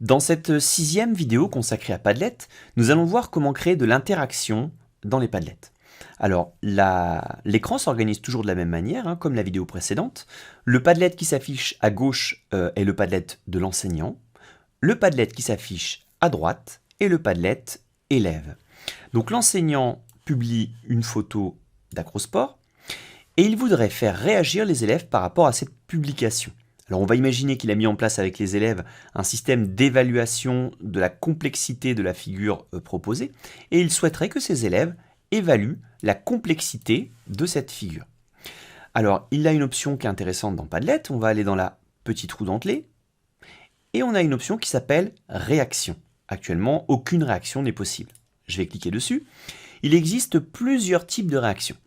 Dans cette sixième vidéo consacrée à Padlet, nous allons voir comment créer de l'interaction dans les Padlets. Alors, l'écran s'organise toujours de la même manière, comme la vidéo précédente. Le Padlet qui s'affiche à gauche est le Padlet de l'enseignant, le Padlet qui s'affiche à droite est le Padlet élève. Donc l'enseignant publie une photo d'Acrosport et il voudrait faire réagir les élèves par rapport à cette publication. Alors on va imaginer qu'il a mis en place avec les élèves un système d'évaluation de la complexité de la figure proposée et il souhaiterait que ces élèves évaluent la complexité de cette figure. Alors il a une option qui est intéressante dans Padlet, on va aller dans la petite roue dentelée et on a une option qui s'appelle réaction. Actuellement, aucune réaction n'est possible. Je vais cliquer dessus. Il existe plusieurs types de réactions.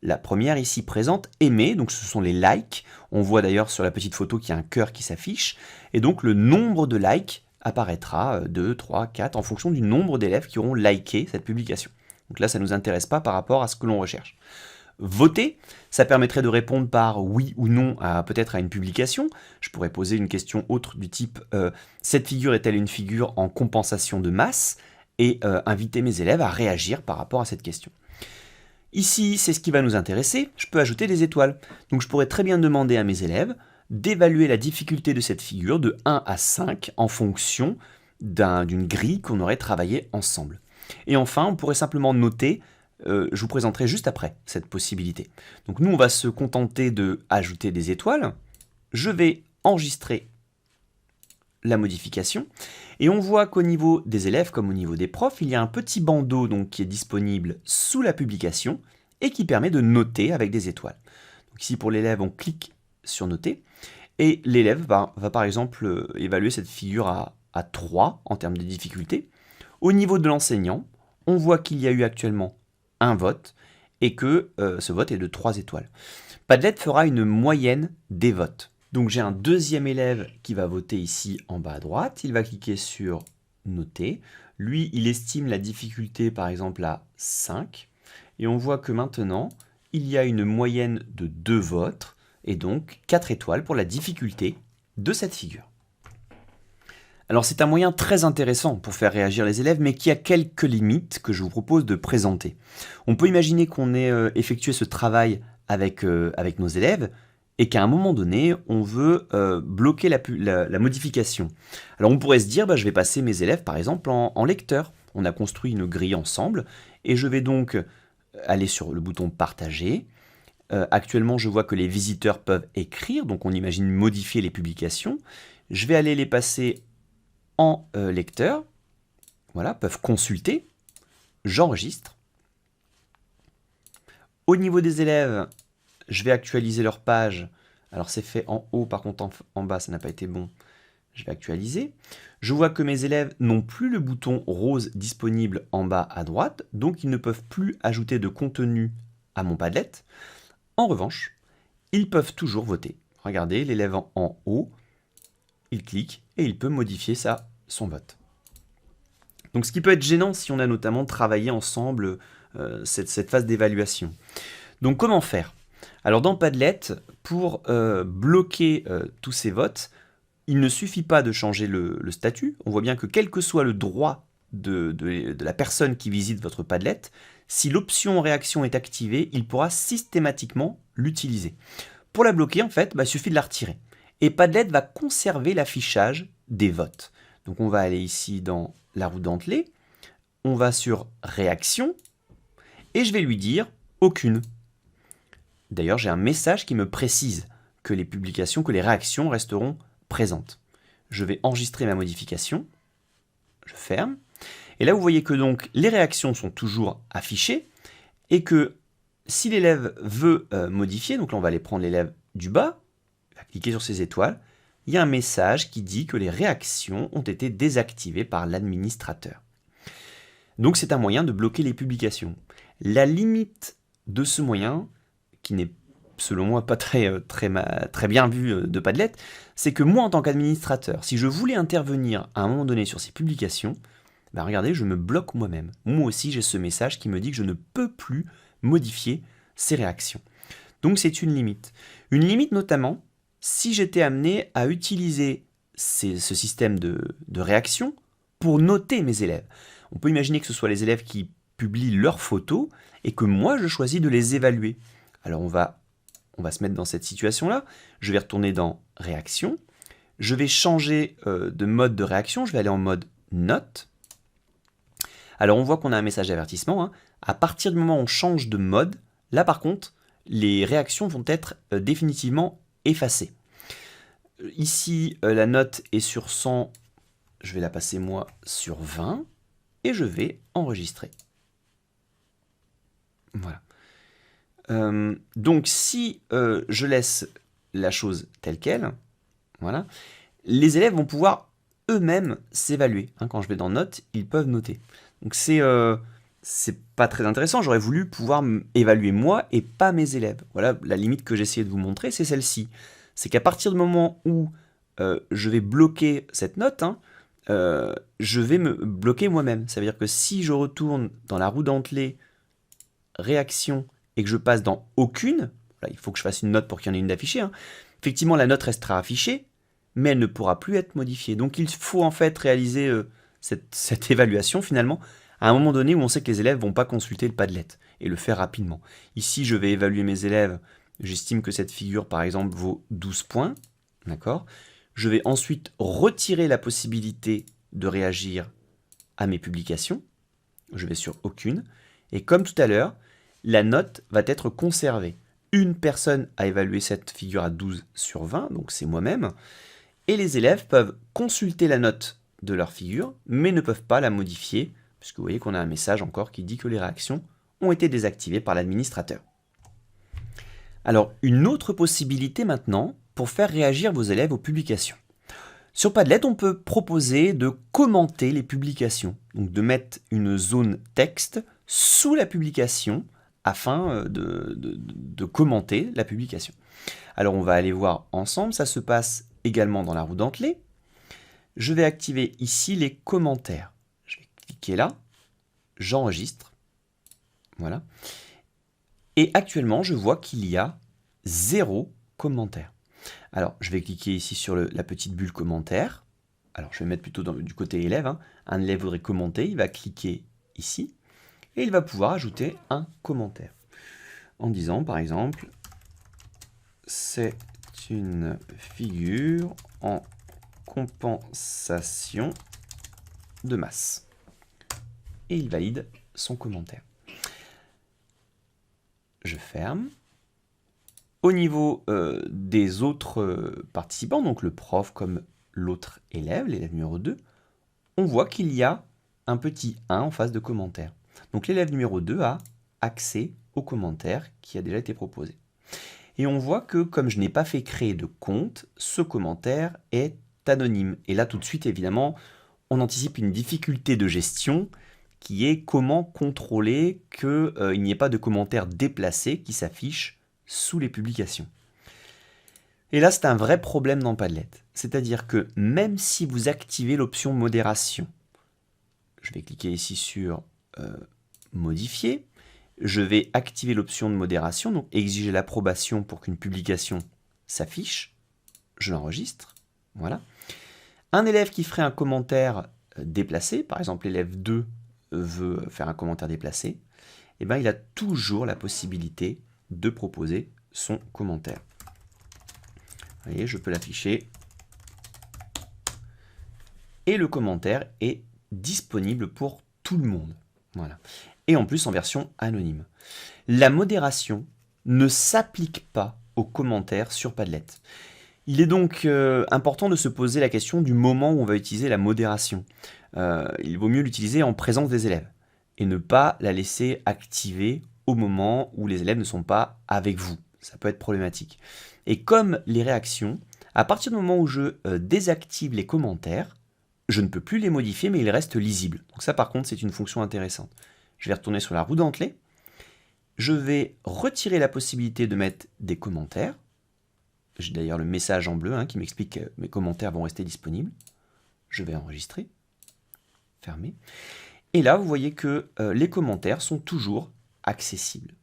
La première ici présente aimer, donc ce sont les likes. On voit d'ailleurs sur la petite photo qu'il y a un cœur qui s'affiche. Et donc le nombre de likes apparaîtra 2, 3, 4 en fonction du nombre d'élèves qui auront liké cette publication. Donc là, ça ne nous intéresse pas par rapport à ce que l'on recherche. Voter, ça permettrait de répondre par oui ou non peut-être à une publication. Je pourrais poser une question autre du type cette figure est-elle une figure en compensation de masse et inviter mes élèves à réagir par rapport à cette question. Ici, c'est ce qui va nous intéresser, je peux ajouter des étoiles. Donc je pourrais très bien demander à mes élèves d'évaluer la difficulté de cette figure de 1 à 5 en fonction d'une grille qu'on aurait travaillé ensemble. Et enfin, on pourrait simplement noter, je vous présenterai juste après cette possibilité. Donc nous, on va se contenter de ajouter des étoiles. Je vais enregistrer la modification. Et on voit qu'au niveau des élèves comme au niveau des profs, il y a un petit bandeau donc, qui est disponible sous la publication et qui permet de noter avec des étoiles. Donc ici pour l'élève, on clique sur noter et l'élève va par exemple évaluer cette figure à 3 en termes de difficulté. Au niveau de l'enseignant, on voit qu'il y a eu actuellement un vote et que ce vote est de 3 étoiles. Padlet fera une moyenne des votes. Donc j'ai un deuxième élève qui va voter ici en bas à droite, il va cliquer sur noter. Lui, il estime la difficulté par exemple à 5. Et on voit que maintenant, il y a une moyenne de 2 votes et donc 4 étoiles pour la difficulté de cette figure. Alors c'est un moyen très intéressant pour faire réagir les élèves, mais qui a quelques limites que je vous propose de présenter. On peut imaginer qu'on ait effectué ce travail avec nos élèves, et qu'à un moment donné, on veut bloquer la modification. Alors on pourrait se dire, je vais passer mes élèves par exemple en lecteur. On a construit une grille ensemble, et je vais donc aller sur le bouton partager. Actuellement, je vois que les visiteurs peuvent écrire, donc on imagine modifier les publications. Je vais aller les passer en lecteur, voilà, peuvent consulter, j'enregistre. Au niveau des élèves, je vais actualiser leur page. Alors c'est fait en haut, par contre en bas ça n'a pas été bon. Je vais actualiser. Je vois que mes élèves n'ont plus le bouton rose disponible en bas à droite, donc ils ne peuvent plus ajouter de contenu à mon Padlet. En revanche, ils peuvent toujours voter. Regardez, l'élève en haut, il clique et il peut modifier son vote. Donc ce qui peut être gênant si on a notamment travaillé ensemble cette phase d'évaluation. Donc comment faire ? Alors dans Padlet, pour bloquer tous ces votes, il ne suffit pas de changer le statut. On voit bien que quel que soit le droit de la personne qui visite votre Padlet, si l'option réaction est activée, il pourra systématiquement l'utiliser. Pour la bloquer, en fait, il suffit de la retirer. Et Padlet va conserver l'affichage des votes. Donc on va aller ici dans la roue dentelée, on va sur réaction, et je vais lui dire aucune. D'ailleurs, j'ai un message qui me précise que les publications, que les réactions resteront présentes. Je vais enregistrer ma modification, je ferme, et là vous voyez que donc les réactions sont toujours affichées, et que si l'élève veut modifier, donc là on va aller prendre l'élève du bas, il va cliquer sur ces étoiles, il y a un message qui dit que les réactions ont été désactivées par l'administrateur. Donc c'est un moyen de bloquer les publications. La limite de ce moyen, qui n'est selon moi pas très bien vu de Padlet, c'est que moi en tant qu'administrateur, si je voulais intervenir à un moment donné sur ces publications, regardez, je me bloque moi-même. Moi aussi j'ai ce message qui me dit que je ne peux plus modifier ces réactions. Donc c'est une limite. Une limite notamment si j'étais amené à utiliser ce système de réaction pour noter mes élèves. On peut imaginer que ce soit les élèves qui publient leurs photos et que moi je choisis de les évaluer. Alors on va se mettre dans cette situation-là. Je vais retourner dans réaction. Je vais changer de mode de réaction. Je vais aller en mode note. Alors on voit qu'on a un message d'avertissement, hein. À partir du moment où on change de mode, là par contre, les réactions vont être définitivement effacées. Ici, la note est sur 100, je vais la passer moi sur 20 et je vais enregistrer. Voilà. Donc si je laisse la chose telle qu'elle, voilà, les élèves vont pouvoir eux-mêmes s'évaluer. Hein, quand je vais dans notes, ils peuvent noter. Donc c'est pas très intéressant. J'aurais voulu pouvoir évaluer moi et pas mes élèves. Voilà, la limite que j'essayais de vous montrer, c'est celle-ci. C'est qu'à partir du moment où je vais bloquer cette note, hein, je vais me bloquer moi-même. Ça veut dire que si je retourne dans la roue dentelée, réaction, et que je passe dans aucune, là, il faut que je fasse une note pour qu'il y en ait une d'affichée, hein, effectivement la note restera affichée, mais elle ne pourra plus être modifiée. Donc il faut en fait réaliser cette évaluation finalement à un moment donné où on sait que les élèves ne vont pas consulter le Padlet et le faire rapidement. Ici je vais évaluer mes élèves, j'estime que cette figure par exemple vaut 12 points, d'accord. Je vais ensuite retirer la possibilité de réagir à mes publications, je vais sur aucune, et comme tout à l'heure, la note va être conservée. Une personne a évalué cette figure à 12 sur 20, donc c'est moi-même, et les élèves peuvent consulter la note de leur figure, mais ne peuvent pas la modifier, puisque vous voyez qu'on a un message encore qui dit que les réactions ont été désactivées par l'administrateur. Alors, une autre possibilité maintenant pour faire réagir vos élèves aux publications. Sur Padlet, on peut proposer de commenter les publications, donc de mettre une zone texte sous la publication afin de commenter la publication. Alors on va aller voir ensemble, ça se passe également dans la roue dentelée. Je vais activer ici les commentaires. Je vais cliquer là, j'enregistre, voilà. Et actuellement, je vois qu'il y a 0 commentaire. Alors, je vais cliquer ici sur la petite bulle commentaire. Alors, je vais mettre plutôt du côté élève, hein. Un élève voudrait commenter, il va cliquer ici. Et il va pouvoir ajouter un commentaire en disant par exemple c'est une figure en compensation de masse. Et il valide son commentaire. Je ferme. Au niveau des autres participants, donc le prof comme l'autre élève, l'élève numéro 2, on voit qu'il y a un petit 1 en face de commentaire. Donc l'élève numéro 2 a accès au commentaire qui a déjà été proposé. Et on voit que comme je n'ai pas fait créer de compte, ce commentaire est anonyme. Et là tout de suite évidemment, on anticipe une difficulté de gestion qui est comment contrôler qu'il n'y ait pas de commentaires déplacés qui s'affichent sous les publications. Et là c'est un vrai problème dans Padlet. C'est-à-dire que même si vous activez l'option modération, je vais cliquer ici sur modifier, je vais activer l'option de modération, donc exiger l'approbation pour qu'une publication s'affiche, je l'enregistre, voilà. Un élève qui ferait un commentaire déplacé, par exemple l'élève 2 veut faire un commentaire déplacé, et bien il a toujours la possibilité de proposer son commentaire. Vous voyez, je peux l'afficher. Et le commentaire est disponible pour tout le monde. Voilà. Et en plus en version anonyme. La modération ne s'applique pas aux commentaires sur Padlet. Il est donc important de se poser la question du moment où on va utiliser la modération. Il vaut mieux l'utiliser en présence des élèves et ne pas la laisser activer au moment où les élèves ne sont pas avec vous. Ça peut être problématique. Et comme les réactions, à partir du moment où je désactive les commentaires, je ne peux plus les modifier, mais ils restent lisibles. Donc ça, par contre, c'est une fonction intéressante. Je vais retourner sur la roue dentelée. Je vais retirer la possibilité de mettre des commentaires. J'ai d'ailleurs le message en bleu qui m'explique que mes commentaires vont rester disponibles. Je vais enregistrer. Fermer. Et là, vous voyez que les commentaires sont toujours accessibles.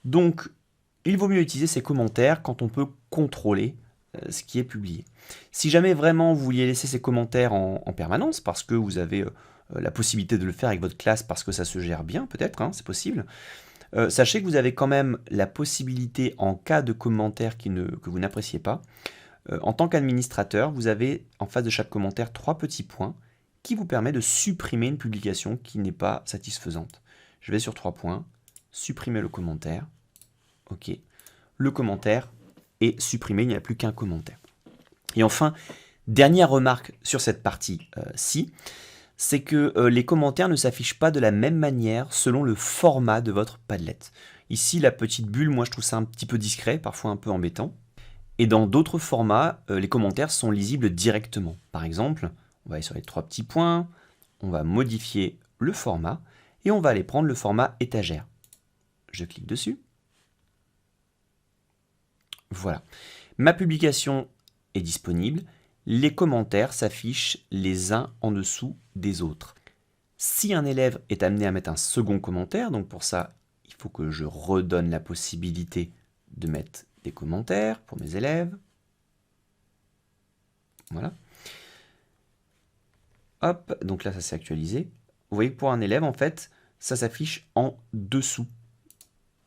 Donc, il vaut mieux utiliser ces commentaires quand on peut contrôler ce qui est publié. Si jamais vraiment vous vouliez laisser ces commentaires en permanence, parce que vous avez la possibilité de le faire avec votre classe, parce que ça se gère bien, peut-être, hein, c'est possible, sachez que vous avez quand même la possibilité, en cas de commentaires que vous n'appréciez pas, en tant qu'administrateur, vous avez en face de chaque commentaire 3 petits points qui vous permettent de supprimer une publication qui n'est pas satisfaisante. Je vais sur 3 points, supprimer le commentaire, ok, le commentaire est supprimé, il n'y a plus qu'un commentaire. Et enfin, dernière remarque sur cette partie-ci, c'est que les commentaires ne s'affichent pas de la même manière selon le format de votre Padlet. Ici, la petite bulle, moi je trouve ça un petit peu discret, parfois un peu embêtant. Et dans d'autres formats, les commentaires sont lisibles directement. Par exemple, on va aller sur les 3 petits points, on va modifier le format, et on va aller prendre le format étagère. Je clique dessus. Voilà. Ma publication est disponible. Les commentaires s'affichent les uns en dessous des autres. Si un élève est amené à mettre un second commentaire, donc pour ça, il faut que je redonne la possibilité de mettre des commentaires pour mes élèves. Voilà. Hop, donc là, ça s'est actualisé. Vous voyez que pour un élève, en fait, ça s'affiche en dessous.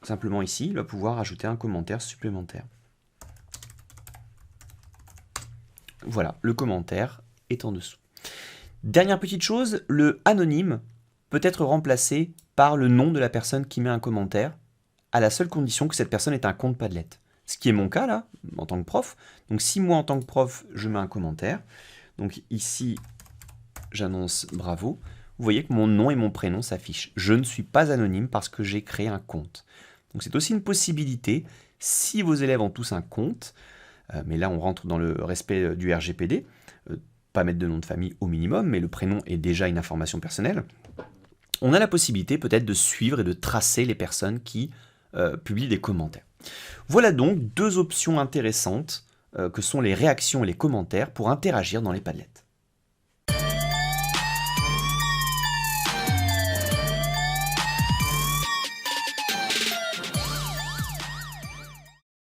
Simplement ici, il va pouvoir ajouter un commentaire supplémentaire. Voilà, le commentaire est en dessous. Dernière petite chose, le anonyme peut être remplacé par le nom de la personne qui met un commentaire, à la seule condition que cette personne ait un compte Padlet. Ce qui est mon cas là, en tant que prof. Donc si moi en tant que prof, je mets un commentaire, donc ici, j'annonce bravo, vous voyez que mon nom et mon prénom s'affichent. Je ne suis pas anonyme parce que j'ai créé un compte. Donc c'est aussi une possibilité, si vos élèves ont tous un compte, mais là on rentre dans le respect du RGPD, pas mettre de nom de famille au minimum, mais le prénom est déjà une information personnelle, on a la possibilité peut-être de suivre et de tracer les personnes qui publient des commentaires. Voilà donc 2 options intéressantes que sont les réactions et les commentaires pour interagir dans les Padlets.